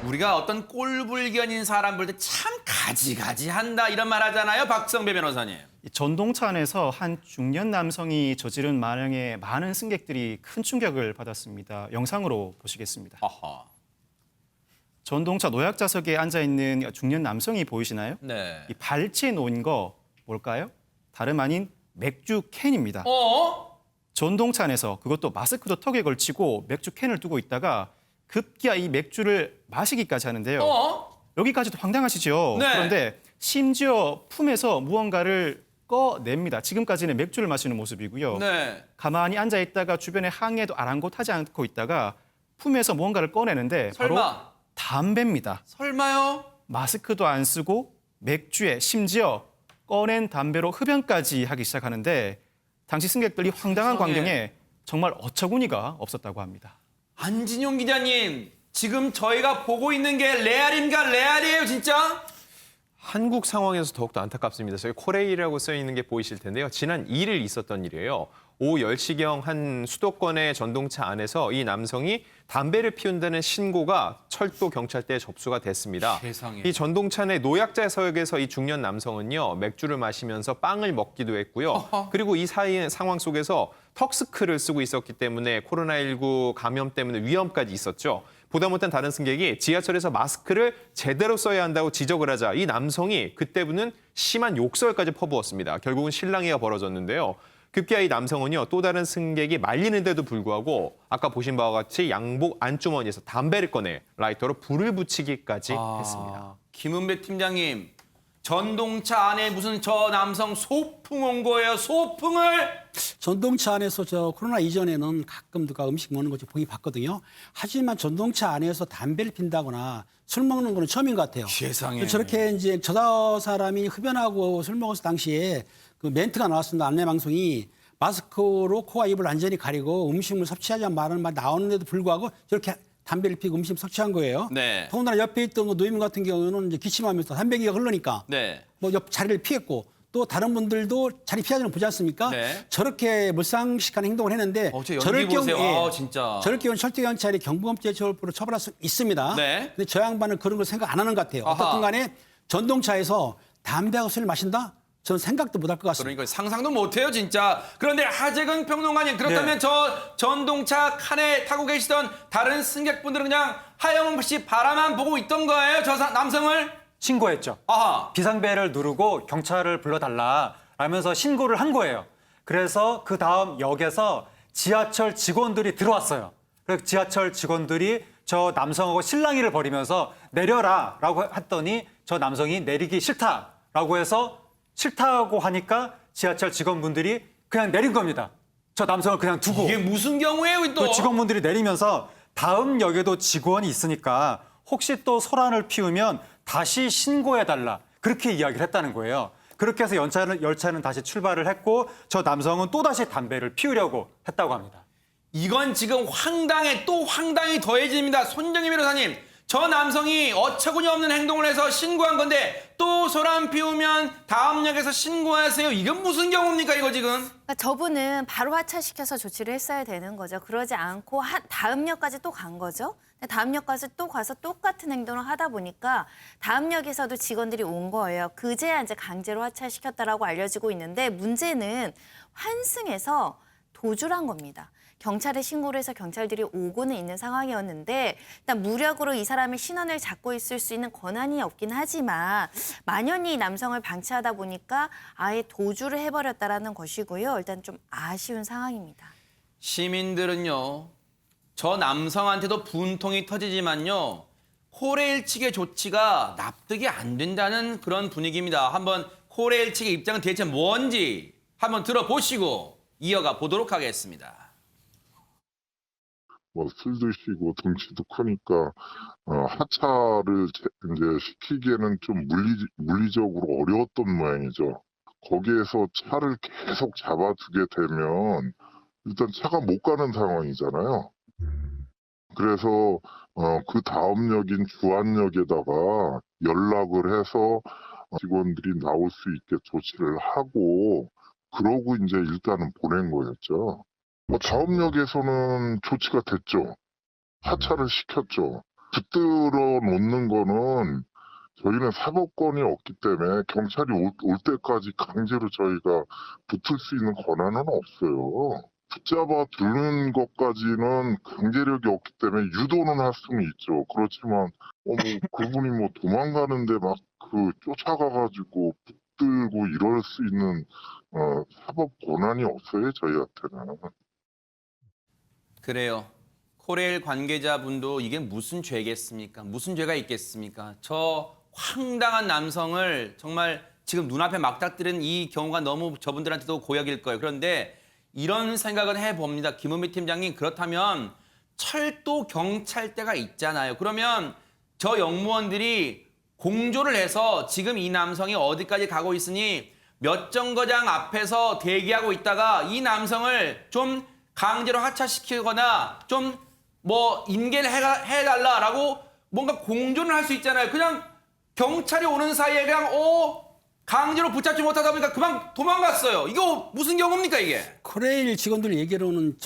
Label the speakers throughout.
Speaker 1: 우리가 어떤 꼴불견인 사람 볼 때 참 가지가지한다 이런 말 하잖아요. 박성배 변호사님.
Speaker 2: 전동차 안에서 한 중년 남성이 저지른 마량에 많은 승객들이 큰 충격을 받았습니다. 영상으로 보시겠습니다.
Speaker 1: 아하.
Speaker 2: 전동차 노약자석에 앉아있는 중년 남성이 보이시나요?
Speaker 1: 네.
Speaker 2: 이 발치에 놓인 거 뭘까요? 다름 아닌 맥주 캔입니다. 전동차 안에서 그것도 마스크도 턱에 걸치고 맥주 캔을 두고 있다가 급기야 이 맥주를 마시기까지 하는데요. 여기까지도 황당하시죠?
Speaker 1: 네.
Speaker 2: 그런데 심지어 품에서 무언가를 꺼냅니다. 지금까지는 맥주를 마시는 모습이고요.
Speaker 1: 네.
Speaker 2: 가만히 앉아있다가 주변에 항해도 아랑곳하지 않고 있다가 품에서 무언가를 꺼내는데 바로
Speaker 1: 설마.
Speaker 2: 담배입니다.
Speaker 1: 설마요?
Speaker 2: 마스크도 안 쓰고 맥주에 심지어 꺼낸 담배로 흡연까지 하기 시작하는데 당시 승객들이 황당한
Speaker 1: 세상에.
Speaker 2: 광경에 정말 어처구니가 없었다고 합니다.
Speaker 1: 안진용 기자님, 지금 저희가 보고 있는 게 레알인가 레알이에요, 진짜?
Speaker 3: 한국 상황에서 더욱더 안타깝습니다. 저기 코레일이라고 써 있는 게 보이실 텐데요. 지난 2일 있었던 일이에요. 오후 10시경 한 수도권의 전동차 안에서 이 남성이 담배를 피운다는 신고가 철도 경찰대에 접수가 됐습니다.
Speaker 1: 세상에.
Speaker 3: 이 전동차 내 노약자석에서 이 중년 남성은요. 맥주를 마시면서 빵을 먹기도 했고요.
Speaker 1: 어허.
Speaker 3: 그리고 이 상황 속에서 턱스크를 쓰고 있었기 때문에 코로나19 감염 때문에 위험까지 있었죠. 보다 못한 다른 승객이 지하철에서 마스크를 제대로 써야 한다고 지적을 하자 이 남성이 그때부는 심한 욕설까지 퍼부었습니다. 결국은 실랑이가 벌어졌는데요. 급기야 이 남성은요, 또 다른 승객이 말리는데도 불구하고 아까 보신 바와 같이 양복 안주머니에서 담배를 꺼내 라이터로 불을 붙이기까지 했습니다.
Speaker 1: 김은배 팀장님, 전동차 안에 무슨 저 남성 소풍 온 거예요, 소풍을?
Speaker 4: 전동차 안에서 저 코로나 이전에는 가끔 누가 음식 먹는 거 좀 보기 봤거든요. 하지만 전동차 안에서 담배를 핀다거나 술 먹는 거는 처음인 것 같아요.
Speaker 1: 세상에.
Speaker 4: 저렇게 이제 저 사람이 흡연하고 술 먹었을 당시에 그 멘트가 나왔습니다. 안내 방송이 마스크로 코와 입을 완전히 가리고 음식물 섭취하지 않는 말 나오는데도 불구하고 저렇게 담배를 피고 음식 섭취한 거예요.
Speaker 1: 네.
Speaker 4: 더군다나 옆에 있던 뭐 노인 같은 경우는 이제 기침하면서 담배기가 흐르니까
Speaker 1: 네.
Speaker 4: 뭐 옆 자리를 피했고 또 다른 분들도 자리 피하지 보지 않습니까?
Speaker 1: 네.
Speaker 4: 저렇게 물상식한 행동을 했는데
Speaker 1: 저 연기 보세요. 진짜.
Speaker 4: 저럴 경우는 철도경찰이 경범죄 처벌로 처벌할 수 있습니다.
Speaker 1: 네.
Speaker 4: 근데 저 양반은 그런 걸 생각 안 하는 것 같아요.
Speaker 1: 아하.
Speaker 4: 어떻든 간에 전동차에서 담배하고 술을 마신다? 저는 생각도 못 할 것 같습니다.
Speaker 1: 그러니까 상상도 못해요, 진짜. 그런데 하재근 평론가님, 그렇다면
Speaker 4: 네.
Speaker 1: 저 전동차 칸에 타고 계시던 다른 승객분들은 그냥 하염없이 바라만 보고 있던 거예요, 저 남성을?
Speaker 5: 신고했죠.
Speaker 1: 아하.
Speaker 5: 비상벨을 누르고 경찰을 불러달라 라면서 신고를 한 거예요. 그래서 그 다음 역에서 지하철 직원들이 들어왔어요. 그래서 지하철 직원들이 저 남성하고 실랑이를 벌이면서 내려라 라고 했더니 저 남성이 내리기 싫다라고 해서 싫다고 하니까 지하철 직원분들이 그냥 내린 겁니다. 저 남성을 그냥 두고.
Speaker 1: 이게 무슨 경우예요, 또?
Speaker 5: 그 직원분들이 내리면서 다음 역에도 직원이 있으니까 혹시 또 소란을 피우면 다시 신고해달라. 그렇게 이야기를 했다는 거예요. 그렇게 해서 열차는 다시 출발을 했고 저 남성은 또다시 담배를 피우려고 했다고 합니다.
Speaker 1: 이건 지금 황당에 또 황당이 더해집니다. 손정희 변호사님, 저 남성이 어처구니 없는 행동을 해서 신고한 건데 또 소란 피우면 다음 역에서 신고하세요. 이건 무슨 경우입니까, 이거 지금?
Speaker 6: 그러니까 저분은 바로 하차시켜서 조치를 했어야 되는 거죠. 그러지 않고 다음 역까지 또 간 거죠. 근데 다음 역까지 또 가서 똑같은 행동을 하다 보니까 다음 역에서도 직원들이 온 거예요. 그제야 이제 강제로 하차시켰다라고 알려지고 있는데 문제는 환승해서 도주를 한 겁니다. 경찰에 신고를 해서 경찰들이 오고는 있는 상황이었는데 일단 무력으로 이 사람의 신원을 잡고 있을 수 있는 권한이 없긴 하지만 만연히 이 남성을 방치하다 보니까 아예 도주를 해버렸다라는 것이고요. 일단 좀 아쉬운 상황입니다.
Speaker 1: 시민들은요, 저 남성한테도 분통이 터지지만요, 코레일 측의 조치가 납득이 안 된다는 그런 분위기입니다. 한번 코레일 측의 입장은 대체 뭔지 한번 들어보시고 이어가 보도록 하겠습니다.
Speaker 7: 뭐 술 드시고 덩치도 크니까 하차를 이제 시키기에는 좀 물리적으로 어려웠던 모양이죠. 거기에서 차를 계속 잡아두게 되면 일단 차가 못 가는 상황이잖아요. 그래서 그 다음 역인 주안역에다가 연락을 해서 직원들이 나올 수 있게 조치를 하고 그러고 이제 일단은 보낸 거였죠. 다음 역에서는 조치가 됐죠. 하차를 시켰죠. 붙들어 놓는 거는 저희는 사법권이 없기 때문에 경찰이 올 때까지 강제로 저희가 붙을 수 있는 권한은 없어요. 붙잡아 두는 것까지는 강제력이 없기 때문에 유도는 할 수는 있죠. 그렇지만 뭐 그분이 뭐 도망가는데 막 쫓아가가지고 붙들고 이럴 수 있는 사법 권한이 없어요, 저희한테는.
Speaker 1: 그래요. 코레일 관계자분도 이게 무슨 죄겠습니까? 무슨 죄가 있겠습니까? 저 황당한 남성을 정말 지금 눈앞에 막닥뜨린 이 경우가 너무 저분들한테도 고역일 거예요. 그런데 이런 생각은 해봅니다. 김은미 팀장님, 그렇다면 철도 경찰대가 있잖아요. 그러면 저 영무원들이 공조를 해서 지금 이 남성이 어디까지 가고 있으니 몇 정거장 앞에서 대기하고 있다가 이 남성을 좀 강제로 하차시키거나 좀 뭐 인계를 해달라라고 뭔가 공조를 할 수 있잖아요. 그냥 경찰이 오는 사이에 그냥 강제로 붙잡지 못하다 보니까 그만 도망갔어요. 이거 무슨 경우입니까 이게?
Speaker 4: 코레일 직원들 얘기로는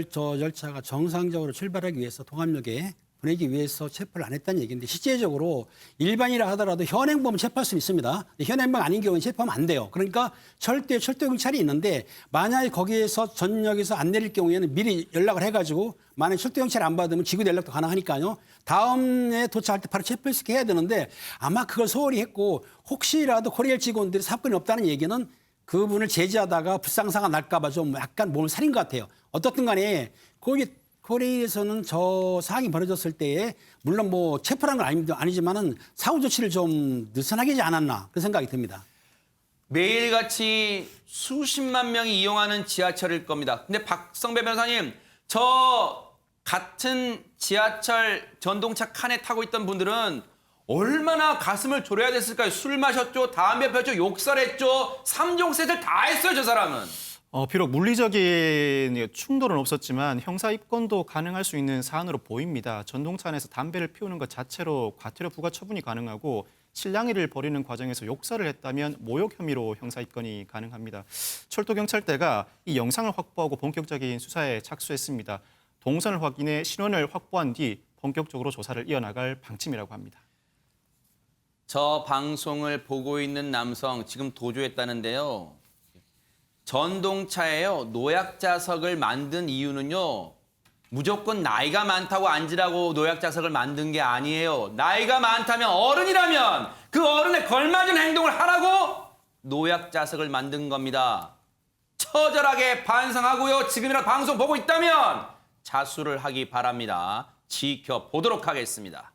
Speaker 4: 열차가 정상적으로 출발하기 위해서 동암역에 보내기 위해서 체포를 안 했다는 얘기인데 실제적으로 일반이라 하더라도 현행범 체포할 수는 있습니다. 현행범 아닌 경우는 체포하면 안 돼요. 그러니까 철도 경찰이 있는데 만약에 거기에서 전역에서 안 내릴 경우에는 미리 연락을 해가지고 만약에 철도 경찰이 안 받으면 지구 연락도 가능하니까요. 다음에 도착할 때 바로 체포할 수 있게 해야 되는데 아마 그걸 소홀히 했고 혹시라도 코레일 직원들이 사건이 없다는 얘기는 그분을 제지하다가 불상사가 날까 봐 좀 약간 몸을 사린 것 같아요. 어떻든 간에 거기 코레일에서는 저 사항이 벌어졌을 때에 물론 뭐 체포한 건 아니지만은 사후 조치를 좀 느슨하게 하지 않았나 그런 생각이 듭니다.
Speaker 1: 매일같이 수십만 명이 이용하는 지하철일 겁니다. 근데 박성배 변호사님, 저 같은 지하철 전동차 칸에 타고 있던 분들은 얼마나 가슴을 졸여야 됐을까요? 술 마셨죠, 담배 폈죠, 욕설했죠, 3종 세트를 다 했어요, 저 사람은.
Speaker 2: 비록 물리적인 충돌은 없었지만 형사 입건도 가능할 수 있는 사안으로 보입니다. 전동차 안에서 담배를 피우는 것 자체로 과태료 부과 처분이 가능하고 실랑이를 벌이는 과정에서 욕설을 했다면 모욕 혐의로 형사 입건이 가능합니다. 철도경찰대가 이 영상을 확보하고 본격적인 수사에 착수했습니다. 동선을 확인해 신원을 확보한 뒤 본격적으로 조사를 이어나갈 방침이라고 합니다.
Speaker 1: 저 방송을 보고 있는 남성 지금 도주했다는데요. 전동차에요. 노약자석을 만든 이유는요. 무조건 나이가 많다고 앉으라고 노약자석을 만든 게 아니에요. 나이가 많다면 어른이라면 그 어른에 걸맞은 행동을 하라고 노약자석을 만든 겁니다. 처절하게 반성하고요. 지금이라도 방송 보고 있다면 자수를 하기 바랍니다. 지켜보도록 하겠습니다.